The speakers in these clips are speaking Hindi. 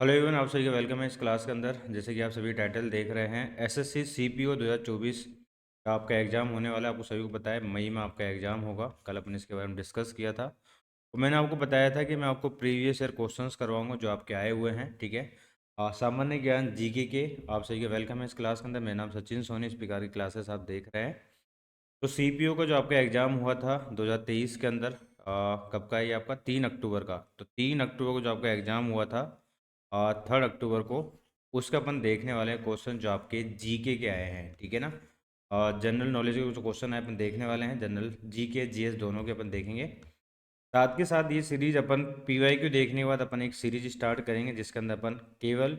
हेलो एवरीवन, आप सभी का वेलकम है इस क्लास के अंदर। जैसे कि आप सभी टाइटल देख रहे हैं, एसएससी सीपीओ 2024 का आपका एग्ज़ाम होने वाला है। आपको सभी को पता है मई में आपका एग्ज़ाम होगा। कल अपन इसके बारे में डिस्कस किया था। तो मैंने आपको बताया था कि मैं आपको प्रीवियस ईयर क्वेश्चंस करवाऊंगा जो आपके आए हुए हैं। ठीक है। सामान्य ज्ञान जीके के आप सभी का वेलकम है इस क्लास के अंदर। मेरा नाम सचिन सोनी, इस प्रकार की क्लासेस आप देख रहे हैं। तो सीपीओ का जो आपका एग्ज़ाम हुआ था 2023 के अंदर, कब का है ये आपका 3 अक्टूबर का। तो 3 अक्टूबर को जो आपका एग्ज़ाम हुआ था 3 अक्टूबर को, उसका अपन देखने वाले हैं क्वेश्चन जो आपके जीके के आए हैं। ठीक है ना। जनरल नॉलेज के जो क्वेश्चन है अपन देखने वाले हैं, जनरल जीके जीएस दोनों के अपन देखेंगे। साथ के साथ ये सीरीज अपन पीवाईक्यू देखने के बाद अपन एक सीरीज स्टार्ट करेंगे जिसके अंदर अपन केवल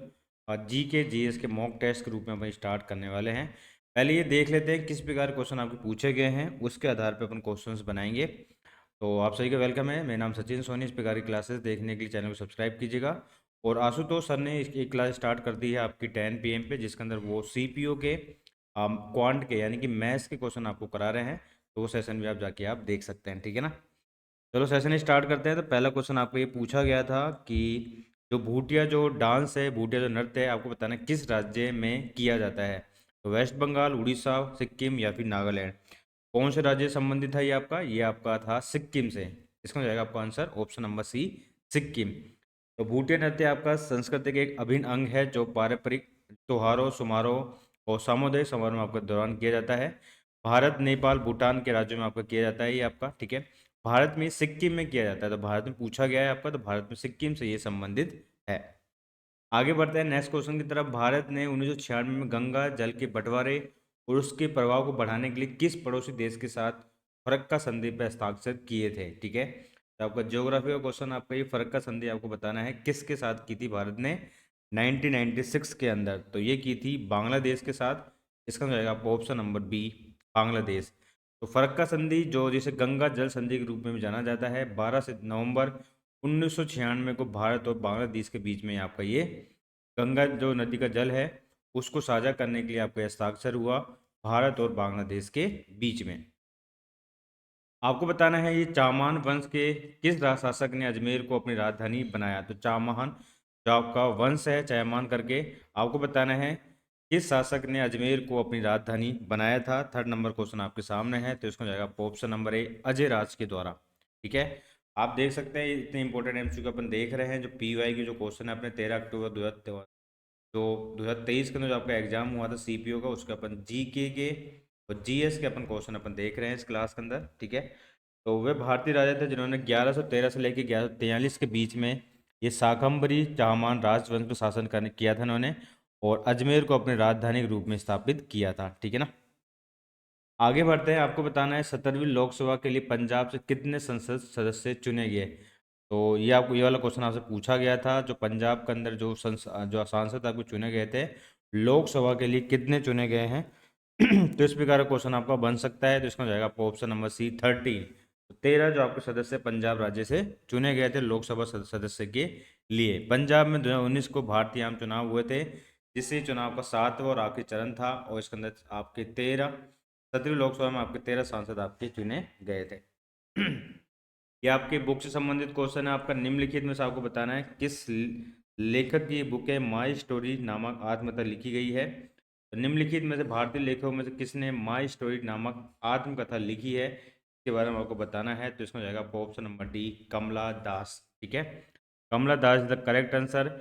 जीके जीएस के मॉक टेस्ट के रूप में अपन स्टार्ट करने वाले हैं। पहले ये देख लेते हैं किस प्रकार क्वेश्चन आपके पूछे गए हैं, उसके आधार पर अपन क्वेश्चंस बनाएंगे। तो आप सभी का वेलकम है। मेरा नाम सचिन सोनी। इस प्रकार की क्लासेस देखने के लिए चैनल को सब्सक्राइब कीजिएगा। और आशुतोष सर ने एक क्लास स्टार्ट कर दी है आपकी 10 PM पे, जिसके अंदर वो सीपीओ के क्वांट के यानी कि मैथ्स के क्वेश्चन आपको करा रहे हैं। तो वो सेशन भी आप जाके आप देख सकते हैं। ठीक है ना। चलो सेशन स्टार्ट करते हैं। तो पहला क्वेश्चन आपको ये पूछा गया था कि जो भूटिया जो डांस है, भूटिया जो नृत्य है, आपको बताना है किस राज्य में किया जाता है। तो वेस्ट बंगाल, उड़ीसा, सिक्किम या फिर नागालैंड। कौन से राज्य से संबंधित था ये आपका था सिक्किम से। इसका हो जाएगा आपका answer option number C, Sikkim. तो भूटिया नृत्य आपका संस्कृति के एक अभिन्न अंग है जो पारंपरिक त्योहारों, समारोह और सामुदायिक समारोह आपके दौरान किया जाता है। भारत, नेपाल, भूटान के राज्यों में आपका किया जाता है ये आपका। ठीक है। भारत में सिक्किम में किया जाता है। तो भारत में पूछा गया है आपका, तो भारत में सिक्किम से ये संबंधित है। आगे बढ़ते हैं नेक्स्ट क्वेश्चन की तरफ। भारत ने 1996 में गंगा जल के बंटवारे और उसके प्रवाह को बढ़ाने के लिए किस पड़ोसी देश के साथ फरक्का संधि पर हस्ताक्षर किए थे। ठीक है। तो आपका ज्योग्राफी का क्वेश्चन, आपका ये फरक्का संधि आपको बताना है किसके साथ की थी भारत ने 1996 के अंदर। तो ये की थी बांग्लादेश के साथ। इसका हो जाएगा आपका ऑप्शन नंबर बी, बांग्लादेश। तो फरक्का संधि जो जिसे गंगा जल संधि के रूप में भी जाना जाता है, 12 से नवंबर 1996 को भारत और बांग्लादेश के बीच में आपका ये गंगा जो नदी का जल है उसको साझा करने के लिए आपका हस्ताक्षर हुआ भारत और बांग्लादेश के बीच में। आपको बताना है ये चामान वंश के किस शासक ने अजमेर को अपनी राजधानी बनाया। तो चामान जो आपका वंश है चामान करके, आपको बताना है किस शासक ने अजमेर को अपनी राजधानी बनाया था। थर्ड नंबर क्वेश्चन आपके सामने है। तो इसको जाएगा ऑप्शन नंबर ए, अजय राज के द्वारा। ठीक है। आप देख सकते हैं इतने इंपॉर्टेंट एमसीक्यू अपन देख रहे हैं। जो पीवाई की जो क्वेश्चन है अपने 13 अक्टूबर 2023 जो 2023 के अंदर जो आपका एग्जाम हुआ था सीपीओ का, उसका अपन जीके के और जीएस के अपन क्वेश्चन अपन देख रहे हैं इस क्लास के अंदर। ठीक है। तो वे भारतीय राजा थे जिन्होंने 1113 से लेकर 1143 के बीच में ये शाकंभरी चाहमान राजवंश पर शासन करने किया था इन्होंने, और अजमेर को अपनी राजधानी के रूप में स्थापित किया था। ठीक है ना। आगे बढ़ते हैं। आपको बताना है 17वीं लोकसभा के लिए पंजाब से कितने संसद सदस्य चुने गए। तो ये आपको ये वाला क्वेश्चन आपसे पूछा गया था। जो पंजाब के अंदर जो सांसद आपको चुने गए थे लोकसभा के लिए, कितने चुने गए हैं। तो इस प्रकार का क्वेश्चन आपका बन सकता है। तो इसका हो जाएगा आपका ऑप्शन नंबर सी, 13। तो 13 जो आपके सदस्य पंजाब राज्य से चुने गए थे लोकसभा सदस्य के लिए। पंजाब में 2019 को भारतीय आम चुनाव हुए थे, जिससे चुनाव का 7वां और आखिरी चरण था। और इसके अंदर आपके 17वीं लोकसभा में आपके 13 सांसद आपके चुने गए थे। ये आपके बुक से संबंधित क्वेश्चन है आपका। निम्नलिखित में से आपको बताना है किस लेखक की बुक है माई स्टोरी नामक आत्मकथा लिखी गई है। तो निम्नलिखित में से भारतीय लेखकों में से किसने माई स्टोरी नामक आत्मकथा लिखी है, इसके बारे में आपको बताना है। तो इसमें जाएगा आपको option number D, Kamala Das. ठीक है। Kamala Das is the correct answer.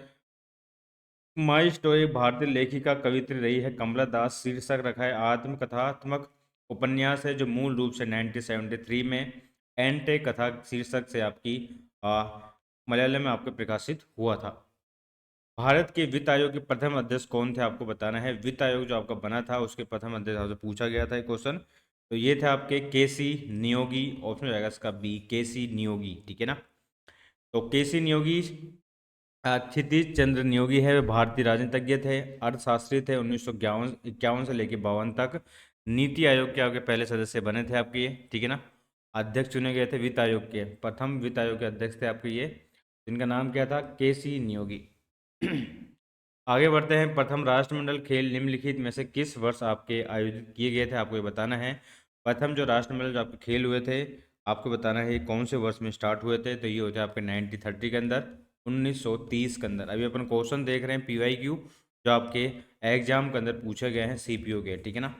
My story भारतीय लेखिका कवित्री रही है कमला दास। शीर्षक रखा है आत्मकथात्मक उपन्यास है जो मूल रूप से 1973 में एंटे कथा शीर्षक से आपकी मलयालम में आपके प्रकाशित हुआ था। भारत के वित्त आयोग के प्रथम अध्यक्ष कौन थे, आपको बताना है। वित्त आयोग जो आपका बना था उसके प्रथम अध्यक्ष आपसे पूछा गया था क्वेश्चन। तो ये थे आपके केसी नियोगी। ऑप्शन हो जाएगा इसका बी, केसी नियोगी। ठीक है ना। तो केसी नियोगी क्षितिज चंद्र नियोगी है, वे भारतीय राजनीतिज्ञ थे, अर्थशास्त्री थे। 1951 से लेकर 52 तक नीति आयोग के आपके पहले सदस्य बने थे आपके ये। ठीक है ना। अध्यक्ष चुने गए थे वित्त आयोग के, प्रथम वित्त आयोग के अध्यक्ष थे आपके ये, जिनका नाम क्या था, केसी नियोगी। आगे बढ़ते हैं। प्रथम राष्ट्रमंडल खेल निम्नलिखित में से किस वर्ष आपके आयोजित किए गए थे, आपको ये बताना है। प्रथम जो राष्ट्रमंडल जो आपके खेल हुए थे, आपको बताना है ये कौन से वर्ष में स्टार्ट हुए थे। तो ये होते हैं आपके 1930 के अंदर, 1930 के अंदर। अभी अपन क्वेश्चन देख रहे हैं PYQ जो आपके एग्जाम के अंदर पूछे गए हैं CPO के, ठीक है ना।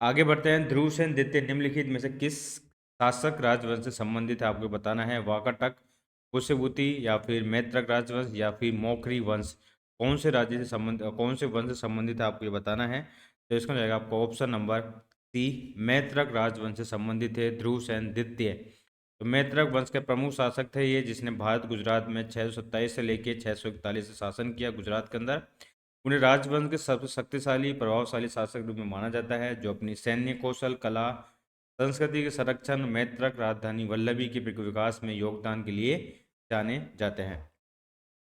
आगे बढ़ते हैं। ध्रुव सेन द्वितीय निम्नलिखित में से किस शासक राजवंश से संबंधित है, आपको बताना है। वाकाटक, पुष्यभूति, या फिर मैत्रक राजवंश, या फिर मौखरी वंश। कौन से राज्य से संबंधित, कौन से वंश से संबंधित है, आपको ये बताना है। तो इसका जाएगा आपका ऑप्शन नंबर सी, मैत्रक राजवंश से संबंधित है ध्रुव सेन द्वितीय। तो मैत्रक वंश के प्रमुख शासक थे ये, जिसने भारत गुजरात में 627 से लेकर 641 से शासन किया गुजरात के अंदर। उन्हें राजवंश के सबसे शक्तिशाली प्रभावशाली शासक के रूप में माना जाता है, जो अपनी सैन्य कौशल, कला, संस्कृति के संरक्षण, मैत्रक राजधानी वल्लभी के विकास में योगदान के लिए जाने जाते हैं।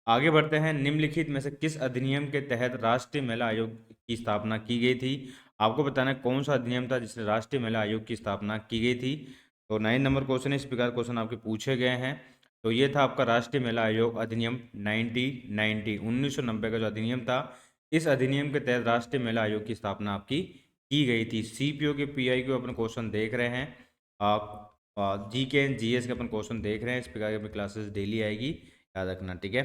आगे बढ़ते हैं। निम्नलिखित में से किस अधिनियम के तहत राष्ट्रीय महिला आयोग की स्थापना की गई थी, आपको बताना है कौन सा अधिनियम था जिसने राष्ट्रीय महिला आयोग की स्थापना की गई थी। तो 9 नंबर क्वेश्चन, इस प्रकार क्वेश्चन आपके पूछे गए हैं। तो ये था आपका राष्ट्रीय महिला आयोग अधिनियम 1990 का जो अधिनियम था। इस अधिनियम के तहत राष्ट्रीय महिला आयोग की स्थापना आपकी की गई थी। CPO के PI अपन क्वेश्चन देख रहे हैं, आप GK एंड GS के अपन क्वेश्चन देख रहे हैं। इस प्रकार की अपनी क्लासेस डेली आएगी, याद रखना, ठीक है।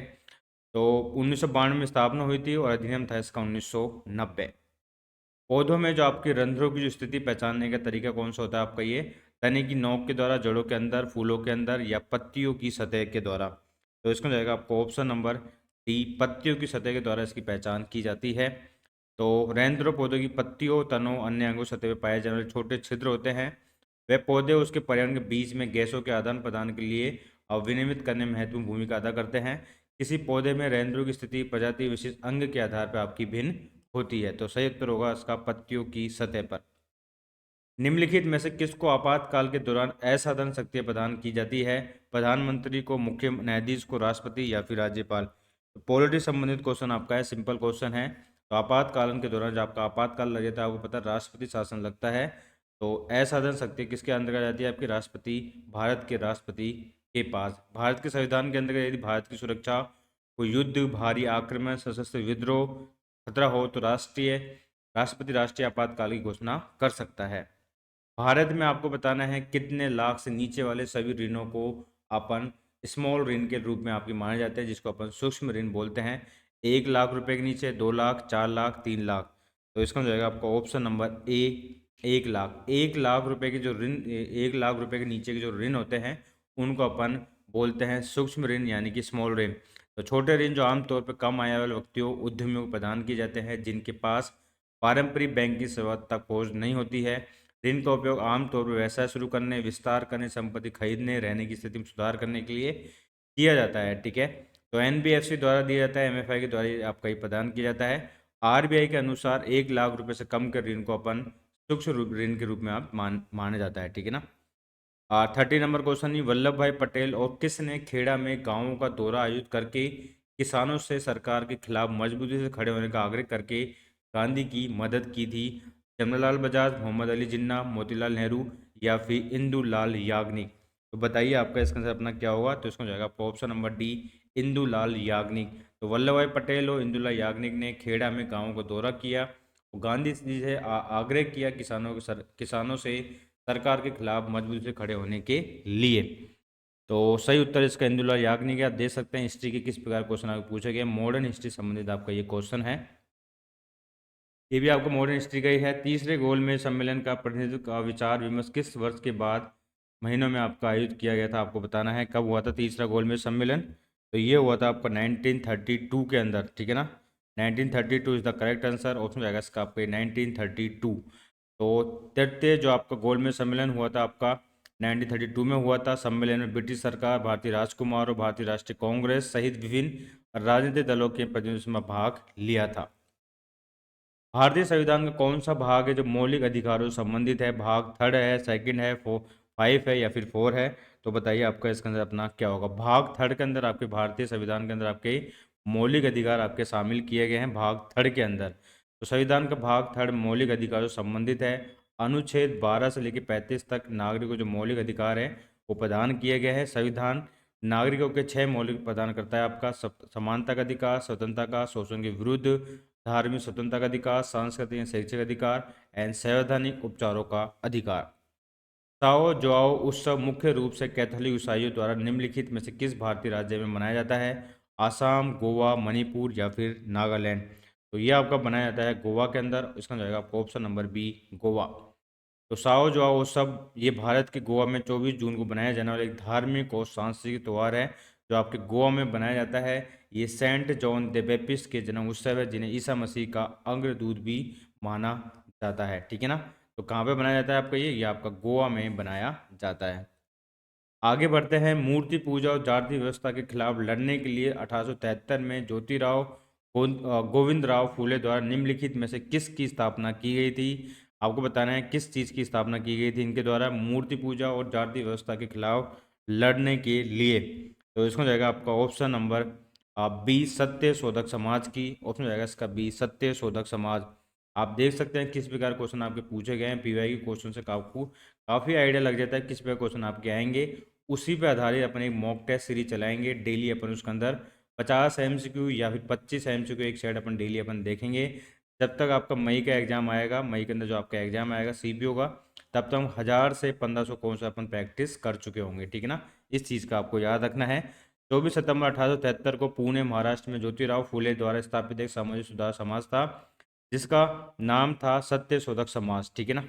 तो 1992 में स्थापना हुई थी और अधिनियम था इसका 1990। पौधों में जो आपके रंध्रों की जो स्थिति पहचानने का तरीका कौन सा होता है आपका, ये तने की नोक के द्वारा, जड़ों के अंदर, फूलों के अंदर, या पत्तियों की सतह के द्वारा। तो इसका जाएगा आपको ऑप्शन नंबर डी, पत्तियों की सतह के द्वारा इसकी पहचान की जाती है। तो रंध्र पौधों की पत्तियों, तनों, अन्य अंगों सतह पर पाए जाने वाले छोटे छिद्र होते हैं। वे पौधे उसके पर्यावरण के बीच में गैसों के आदान प्रदान के लिए और विनियमित करने में महत्वपूर्ण भूमिका अदा करते हैं। किसी पौधे में रंध्रों की स्थिति प्रजाति विशिष्ट अंग के आधार पर आपकी भिन्न होती है। तो सही उत्तर होगा इसका पत्तियों की सतह पर। निम्नलिखित में से किसको आपातकाल के दौरान असाधारण शक्तियां प्रदान की जाती है, प्रधानमंत्री को, मुख्य न्यायाधीश को, राष्ट्रपति, या फिर राज्यपाल। तो पॉलिटी संबंधित क्वेश्चन आपका है, सिंपल क्वेश्चन है। तो आपातकालीन के दौरान जब आपका आपातकाल लग जाता है, आपको पता है राष्ट्रपति शासन लगता है। तो असाधारण शक्ति किसके अंदर आ जाती है, आपकी राष्ट्रपति, भारत के राष्ट्रपति के पास। भारत के संविधान के अंदर यदि भारत की सुरक्षा, कोई युद्ध, भारी आक्रमण, सशस्त्र विद्रोह खतरा हो तो राष्ट्रपति राष्ट्रीय आपातकाल की घोषणा कर सकता है। भारत में आपको बताना है कितने लाख से नीचे वाले सभी ऋणों को अपन स्मॉल ऋण के रूप में आपके माने जाते हैं, जिसको अपन सूक्ष्म ऋण बोलते हैं। 1 लाख रुपए के नीचे 2 लाख, 4 लाख, 3 लाख। तो इसका हो जाएगा आपका option number A, 1 lakh. 1 lakh रुपए के जो ऋण, 1 लाख रुपए के नीचे के जो ऋण होते हैं उनको अपन बोलते हैं सूक्ष्म ऋण, यानी कि स्मॉल ऋण। तो छोटे ऋण जो आमतौर पर कम आय वाले व्यक्तियों, उद्यमियों को प्रदान किए जाते हैं, जिनके पास पारंपरिक बैंकिंग सेवा तक पहुंच नहीं होती है। ऋण का उपयोग आमतौर पर व्यवसाय शुरू करने, विस्तार करने, संपत्ति खरीदने, रहने की स्थिति में सुधार करने के लिए किया जाता है, ठीक है। तो NBFC द्वारा दिया जाता है, MFI के द्वारा आपका ये प्रदान किया जाता है। RBI के अनुसार 1 लाख रुपए से कम के ऋण को अपन सूक्ष्म ऋण के रूप में आप माना जाता है, ठीक है ना। 30 नंबर क्वेश्चन ही, वल्लभ भाई पटेल और किसने खेड़ा में गांवों का दौरा आयोजित करके किसानों से सरकार के खिलाफ मजबूती से खड़े होने का आग्रह करके गांधी की मदद की थी। जमनालाल बजाज, मोहम्मद अली जिन्ना, मोतीलाल नेहरू, या फिर इंदुलाल याग्निक। तो बताइए आपका इसका आंसर अपना क्या होगा। तो इसका हो जाएगा आपका option number D, Indulal Yagnik. तो वल्लभ भाई पटेल और इंदुलाल याग्निक ने खेड़ा में गांवों का दौरा किया और गांधी जी से आग्रह किया किसानों से सरकार के खिलाफ मजबूती से खड़े होने के लिए। तो सही उत्तर इसका इंदुलाल याग्निक है। आप देख सकते हैं हिस्ट्री के किस प्रकार क्वेश्चन आपको पूछे गए, मॉडर्न हिस्ट्री संबंधित आपका ये क्वेश्चन है। ये भी आपको मॉडर्न हिस्ट्री का ही है। तीसरे गोलमेज सम्मेलन का प्रतिनिधित्व का विचार विमर्श किस वर्ष के बाद महीनों में आपका आयोजित किया गया था, आपको बताना है कब हुआ था तीसरा गोलमेज सम्मेलन। तो ये हुआ था आपका 1932 के अंदर, ठीक है ना। 1932 is the correct answer. Option जाएगा इसका आपका 1932। तो तृतीय जो आपका गोलमेज सम्मेलन हुआ था आपका 1932 में हुआ था। सम्मेलन में ब्रिटिश सरकार, भारतीय राजकुमार और भारतीय राष्ट्रीय कांग्रेस सहित विभिन्न राजनीतिक दलों के प्रतिनिधियों में भाग लिया था। भारतीय संविधान का कौन सा भाग है जो मौलिक अधिकारों से संबंधित है, भाग 3 है, 2 है, 5 है, या फिर 4 है। तो बताइए आपका इसके अंदर अपना क्या होगा। भाग 3 के अंदर आपके भारतीय संविधान के अंदर आपके मौलिक अधिकार आपके शामिल किए गए हैं भाग 3 के अंदर। तो संविधान का भाग 3 मौलिक अधिकारों से संबंधित है। अनुच्छेद 12 से लेकर 35 तक नागरिकों को जो मौलिक अधिकार है वो प्रदान किए गए हैं। संविधान नागरिकों के 6 मौलिक प्रदान करता है, आपका समानता का अधिकार, स्वतंत्रता का, शोषण के विरुद्ध, धार्मिक स्वतंत्रता का अधिकार, सांस्कृतिक एवं शैक्षिक अधिकार एंड संवैधानिक उपचारों का अधिकार। साओ जोआओ उत्सव मुख्य रूप से कैथोलिक ईसाइयों द्वारा निम्नलिखित में से किस भारतीय राज्य में मनाया जाता है? आसाम, गोवा, मणिपुर या फिर नागालैंड। तो ये आपका बनाया जाता है गोवा के अंदर। इसका हो जाएगा आपका ऑप्शन नंबर बी, गोवा। तो साओ जोआओ उत्सव ये भारत के गोवा में 24 जून को बनाया जाने वाला एक धार्मिक और सांस्कृतिक त्यौहार है जो आपके गोवा में बनाया जाता है। ये सेंट जॉन द बैप्टिस्ट के जन्म उत्सव है, जिन्हें ईसा मसीह का अग्रदूत भी माना जाता है। ठीक है ना। तो कहाँ पे बनाया जाता है आपका ये आपका गोवा में बनाया जाता है। आगे बढ़ते हैं। मूर्ति पूजा और जाति व्यवस्था के खिलाफ लड़ने के लिए 1873 में ज्योतिराव गोविंद राव फूले द्वारा निम्नलिखित में से किसकी स्थापना की गई थी? आपको बताना है किस चीज़ की स्थापना की गई थी इनके द्वारा मूर्ति पूजा और जाति व्यवस्था के खिलाफ लड़ने के लिए। तो इसको जाएगा आपका ऑप्शन नंबर बी, सत्य शोधक समाज की। ऑप्शन जाएगा इसका बी, सत्य शोधक समाज। आप देख सकते हैं किस प्रकार क्वेश्चन आपके पूछे गए हैं। पीवाई के क्वेश्चन से आपको काफ़ी आइडिया लग जाता है किस प्रकार क्वेश्चन आपके आएंगे। उसी पे आधारित अपन एक मॉक टेस्ट सीरीज चलाएंगे डेली। अपन उसके अंदर 50 MCQ या फिर 25 MCQ एक सेट अपन डेली अपन देखेंगे। जब तक आपका मई का एग्जाम आएगा, मई के अंदर जो आपका एग्जाम आएगा CPO का, तब तक हम 1000 से 1500 कौन सा अपन प्रैक्टिस कर चुके होंगे। ठीक है ना। इस चीज़ का आपको याद रखना है। 24 सितंबर 1873 को पुणे महाराष्ट्र में ज्योतिराव फूले द्वारा स्थापित एक सामाजिक सुधार समाज था जिसका नाम था सत्य शोधक समाज। ठीक है ना।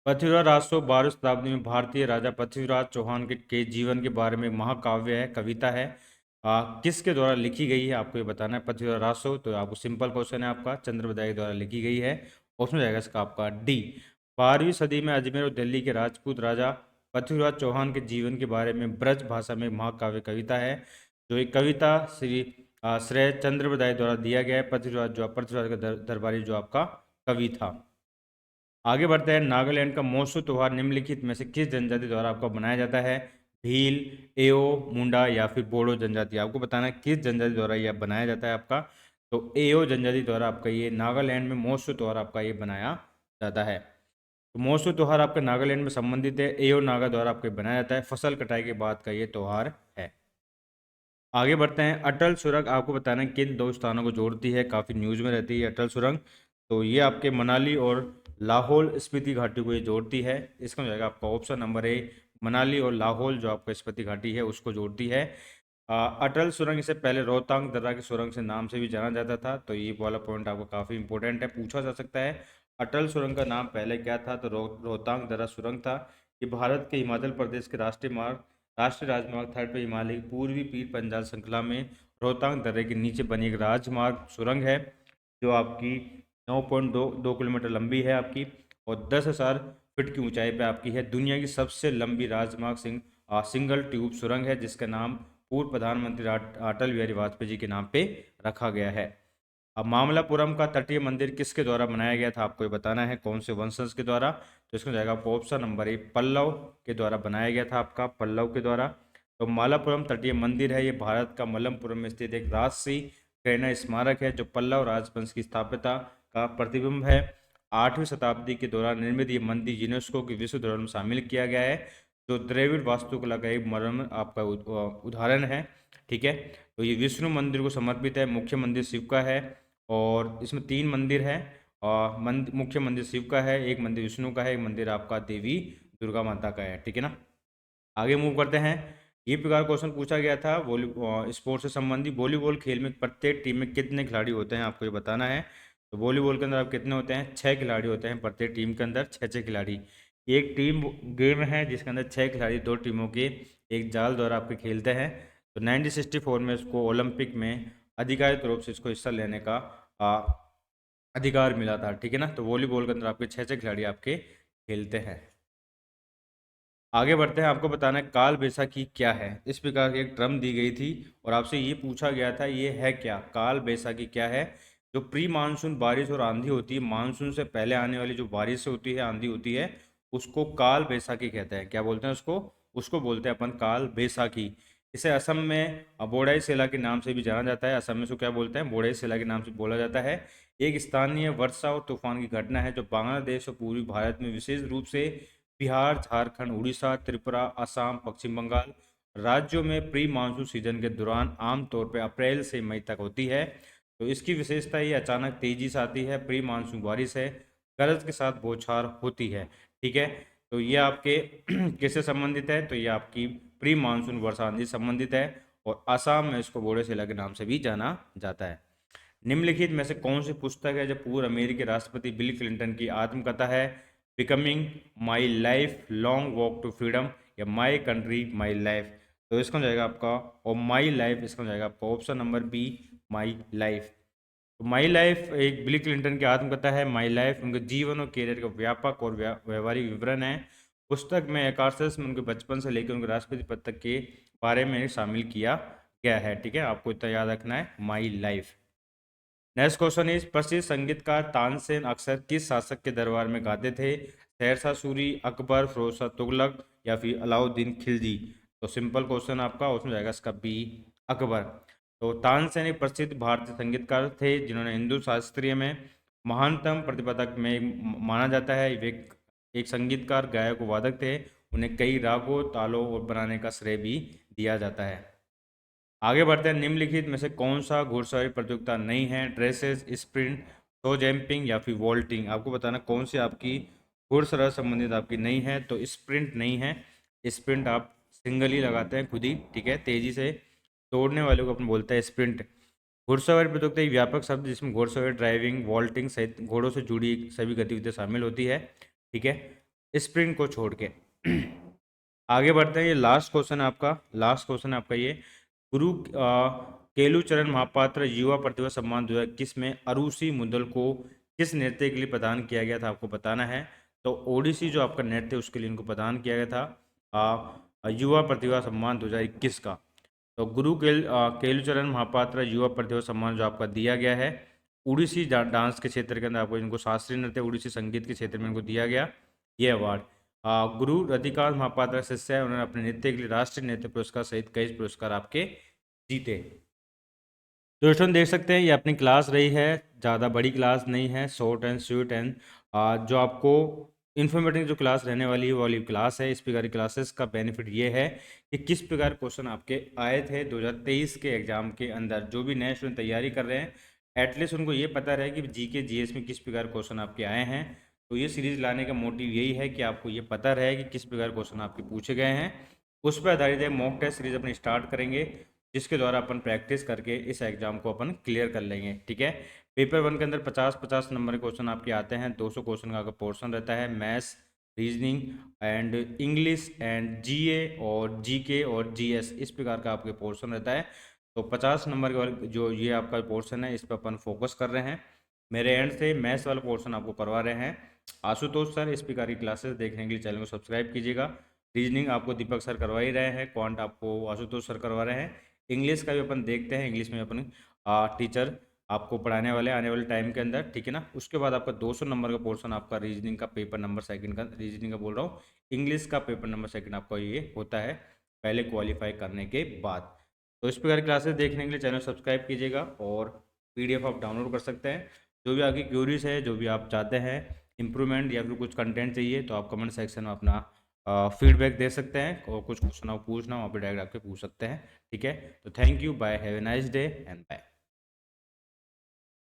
पृथ्वीराज राजस्व 12वीं शताब्दी में भारतीय राजा पृथ्वीराज चौहान के जीवन के बारे में एक महाकाव्य है, कविता है। किसके द्वारा लिखी गई है आपको ये बताना है। पृथ्वीराज राजस्व, तो आपको सिंपल क्वेश्चन है आपका, चंद्रबदाई द्वारा लिखी गई है। ऑप्शन जाएगा इसका आपका डी। 12वीं सदी में अजमेर और दिल्ली के राजपूत राजा पृथ्वीराज चौहान के जीवन के बारे में ब्रज भाषा में महाकाव्य कविता है। जो एक कविता श्रेय चंद्रबदाई द्वारा दिया गया है। पृथ्वीराज का दरबारी जो आपका कवि था। आगे बढ़ते हैं। नागालैंड का महोत्सव त्योहार निम्नलिखित में से किस जनजाति द्वारा आपका बनाया जाता है? भील, एओ, मुंडा या फिर बोडो जनजाति। आपको बताना है किस जनजाति द्वारा यह बनाया जाता है आपका। तो एओ जनजाति द्वारा आपका ये नागालैंड में महोत्सव त्योहार आपका ये बनाया जाता है। तो महोत्सव त्योहार आपका नागालैंड में संबंधित है, एओ नागा द्वारा आपका बनाया जाता है। फसल कटाई के बाद का ये त्योहार है। आगे बढ़ते हैं। अटल सुरंग आपको बताना है किन दो स्थानों को जोड़ती है, काफ़ी न्यूज़ में रहती है अटल सुरंग। तो ये आपके मनाली और लाहौल स्पीति घाटी को ये जोड़ती है। इसका हो जाएगा आपका ऑप्शन नंबर ए, मनाली और लाहौल जो आपका स्पीति घाटी है उसको जोड़ती है। अटल सुरंग इसे पहले रोहतांग दर्रा की सुरंग से नाम से भी जाना जाता था। तो ये वाला पॉइंट आपको काफ़ी इंपॉर्टेंट है, पूछा जा सकता है। अटल सुरंग का नाम पहले क्या था? तो रोहतांग दर्रा सुरंग था। ये भारत के हिमाचल प्रदेश के राष्ट्रीय राजमार्ग 3 पे हिमालय की पूर्वी पीर पंजाल श्रृंखला में रोहतांग दर्रे के नीचे बनी एक राजमार्ग सुरंग है जो आपकी 9.2 किलोमीटर लंबी है आपकी और 10,000 फीट की ऊंचाई पे आपकी है। दुनिया की सबसे लंबी राजमार्ग सिंगल ट्यूब सुरंग है जिसका नाम पूर्व प्रधानमंत्री अटल बिहारी वाजपेयी जी के नाम पे रखा गया है। अब मामलापुरम का तटीय मंदिर किसके द्वारा बनाया गया था आपको ये बताना है, कौन से वंशज के द्वारा। तो इसमें जाएगा आपको ऑप्शन नंबर ए, पल्लव के द्वारा बनाया गया था आपका, पल्लव के द्वारा। तो मालापुरम तटीय मंदिर है, ये भारत का मलप्पुरम में स्थित एक राजसी प्रेरणा स्मारक है जो पल्लव राजवंश की स्थापना का प्रतिबिंब है। 8वीं शताब्दी के दौरान निर्मित ये मंदिर यूनेस्को की विश्व धरोहर में शामिल किया गया है जो द्रविड़ वास्तुकला का एक मरम्म आपका उदाहरण है। ठीक है। तो ये विष्णु मंदिर को समर्पित है, मुख्य मंदिर शिव का है और इसमें 3 मंदिर है। और मुख्य मंदिर शिव का है, एक मंदिर विष्णु का है, एक मंदिर आपका देवी दुर्गा माता का है। ठीक है ना। आगे मूव करते हैं। ये प्रकार क्वेश्चन पूछा गया था स्पोर्ट्स से संबंधी। वॉलीबॉल खेल में प्रत्येक टीम में कितने खिलाड़ी होते हैं आपको ये बताना है। तो वॉलीबॉल के अंदर आप कितने होते हैं? 6 खिलाड़ी होते हैं प्रत्येक टीम के अंदर, 6 खिलाड़ी। एक टीम गेम है जिसके अंदर 6 खिलाड़ी 2 टीमों के एक जाल द्वारा आपके खेलते हैं। तो 1964 में इसको ओलंपिक में आधिकारिक रूप से इसको हिस्सा लेने का अधिकार मिला था। ठीक है ना। तो वॉलीबॉल के अंदर आपके 6 खिलाड़ी आपके खेलते हैं। आगे बढ़ते हैं। आपको बताना है काल बैसाखी क्या है। इस प्रकार की एक टर्म दी गई थी और आपसे ये पूछा गया था ये है क्या, काल बैसाखी क्या है। जो प्री मानसून बारिश और आंधी होती है, मानसून से पहले आने वाली जो बारिश होती है, आंधी होती है, उसको काल बैसाखी कहते हैं। क्या बोलते हैं उसको? उसको बोलते हैं अपन काल बैसाखी। इसे असम में बोड़ाई सेला के नाम से भी जाना जाता है। असम में इसको क्या बोलते हैं? बोड़ाई सेला के नाम से बोला जाता है। एक स्थानीय वर्षा और तूफान की घटना है जो बांग्लादेश और पूर्वी भारत में विशेष रूप से बिहार, झारखंड, उड़ीसा, त्रिपुरा, असम, पश्चिम बंगाल राज्यों में प्री मानसून सीजन के दौरान आमतौर पर अप्रैल से मई तक होती है। तो इसकी विशेषता ये अचानक तेजी से आती है, प्री मानसून बारिश है, गरज के साथ बौछार होती है। ठीक है। तो ये आपके किससे संबंधित है, तो ये आपकी प्री मानसून वर्षा आंधी संबंधित है, और असम में इसको बोडो शिला के नाम से भी जाना जाता है। निम्नलिखित में से कौन सी पुस्तक है जो पूर्व अमेरिकी राष्ट्रपति बिल क्लिंटन की आत्मकथा है? Becoming my life, long walk to freedom, या माई कंट्री माई लाइफ? तो इसका हो जाएगा आपका, और माई लाइफ इसका हो जाएगा आपका option number B, my life. तो माई लाइफ एक बिल क्लिंटन की आत्मकथा है। माई लाइफ उनके जीवन और कैरियर का व्यापक और व्यवहारिक विवरण है। पुस्तक में एकार्सस में उनके बचपन से लेकर उनके राष्ट्रपति पद तक के बारे में शामिल किया गया है। ठीक है, आपको इतना याद रखना है, my life. Next question is, प्रसिद्ध संगीतकार तानसेन अक्सर किस शासक के दरबार में गाते थे? शेरशाह सूरी, अकबर, फिरोज शाह तुगलक, या फिर अलाउद्दीन खिलजी? तो सिंपल क्वेश्चन आपका, उसमें जाएगा इसका बी, अकबर। तो तानसेन एक प्रसिद्ध भारतीय संगीतकार थे जिन्होंने हिंदू शास्त्रीय में महानतम प्रतिपादक में माना जाता है। वे एक संगीतकार, गायक, वादक थे। उन्हें कई रागों, तालों और बनाने का श्रेय भी दिया जाता है। आगे बढ़ते हैं, निम्नलिखित में से कौन सा घुड़सवारी प्रतियोगिता नहीं है? ड्रेसेस, स्प्रिंट, शो जंपिंग, या फिर वॉल्टिंग? आपको बताना कौन सी आपकी घुड़सवारी संबंधित आपकी नहीं है। तो स्प्रिंट नहीं है, स्प्रिंट आप सिंगल ही लगाते हैं खुद ही। ठीक है, तेजी से दौड़ने वाले को अपन बोलते हैं स्प्रिंट। घुड़सवारी प्रतियोगिता एक व्यापक शब्द जिसमें घुड़सवारी, ड्राइविंग, वॉल्टिंग सहित घोड़ों से जुड़ी सभी गतिविधियां शामिल होती है। ठीक है, स्प्रिंट को छोड़ के। आगे बढ़ते हैं, ये लास्ट क्वेश्चन है आपका, लास्ट क्वेश्चन है आपका ये। गुरु केलुचरण महापात्र युवा प्रतिभा सम्मान 2021 में अरूसी मुदल को किस नृत्य के लिए प्रदान किया गया था? आपको बताना है। तो ओडिसी जो आपका नृत्य उसके लिए इनको प्रदान किया गया था युवा प्रतिभा सम्मान 2021 का। तो केलुचरण महापात्र युवा प्रतिभा सम्मान जो आपका दिया गया है उड़ीसी डांस के क्षेत्र के अंदर, आपको इनको शास्त्रीय नृत्य उड़ीसी संगीत के क्षेत्र में इनको दिया गया ये अवार्ड। गुरु रतिकांत महापात्र शिष्य है, उन्होंने अपने नृत्य के लिए राष्ट्रीय नृत्य पुरस्कार सहित कई पुरस्कार आपके जीते। तो स्टूडेंट देख सकते हैं ये अपनी क्लास रही है, ज़्यादा बड़ी क्लास नहीं है, शॉर्ट एंड स्वीट एंड जो आपको इन्फॉर्मेटिव जो क्लास रहने वाली है वो वाली क्लास है। इस प्रकार की क्लासेस का बेनिफिट ये है कि किस प्रकार क्वेश्चन आपके आए थे 2023 के एग्जाम के अंदर। जो भी नए स्टूडेंट तैयारी कर रहे हैं एटलीस्ट उनको ये पता रहे कि जीके जीएस में किस प्रकार क्वेश्चन आपके आए हैं। तो ये सीरीज लाने का मोटिव यही है कि आपको ये पता रहे कि किस प्रकार क्वेश्चन आपके पूछे गए हैं। उस पर आधारित एक मॉक टेस्ट सीरीज अपनी स्टार्ट करेंगे जिसके द्वारा अपन प्रैक्टिस करके इस एग्जाम को अपन क्लियर कर लेंगे। ठीक है, पेपर 1 के अंदर 50-50 नंबर के क्वेश्चन आपके आते हैं। 200 क्वेश्चन का पोर्शन रहता है, maths, reasoning and English and GA और जीके और जीएस, इस प्रकार का आपके पोर्शन रहता है। तो 50 नंबर के जो ये आपका पोर्शन है इस पर अपन फोकस कर रहे हैं। मेरे एंड से मैथ्स वाला पोर्शन आपको करवा रहे हैं आशुतोष सर। इस प्रकार की क्लासेस देखने के लिए चैनल को सब्सक्राइब कीजिएगा। रीजनिंग आपको दीपक सर करवा ही रहे हैं, क्वांट आपको आशुतोष सर करवा रहे हैं। इंग्लिश का भी अपन देखते हैं, इंग्लिश में अपन टीचर आपको पढ़ाने वाले आने वाले टाइम के अंदर। ठीक है ना, उसके बाद आपका 200 नंबर का पोर्शन आपका रीजनिंग का पेपर नंबर सेकंड का, रीजनिंग का बोल रहा हूँ, इंग्लिश का पेपर नंबर सेकंड आपका ये होता है पहले क्वालिफाई करने के बाद। तो इस प्रकार की क्लासेस देखने के लिए चैनल सब्सक्राइब कीजिएगा और पीडीएफ आप डाउनलोड कर सकते हैं। जो भी आपकी क्यूरीज है, जो भी आप चाहते हैं इम्प्रूवमेंट या फिर कुछ कंटेंट चाहिए तो आप कमेंट सेक्शन में अपना फीडबैक दे सकते हैं, और कुछ क्वेश्चन आप पूछना वहाँ पर डायरेक्ट आपके पूछ सकते हैं। ठीक है, तो thank you, bye, have a nice day and bye.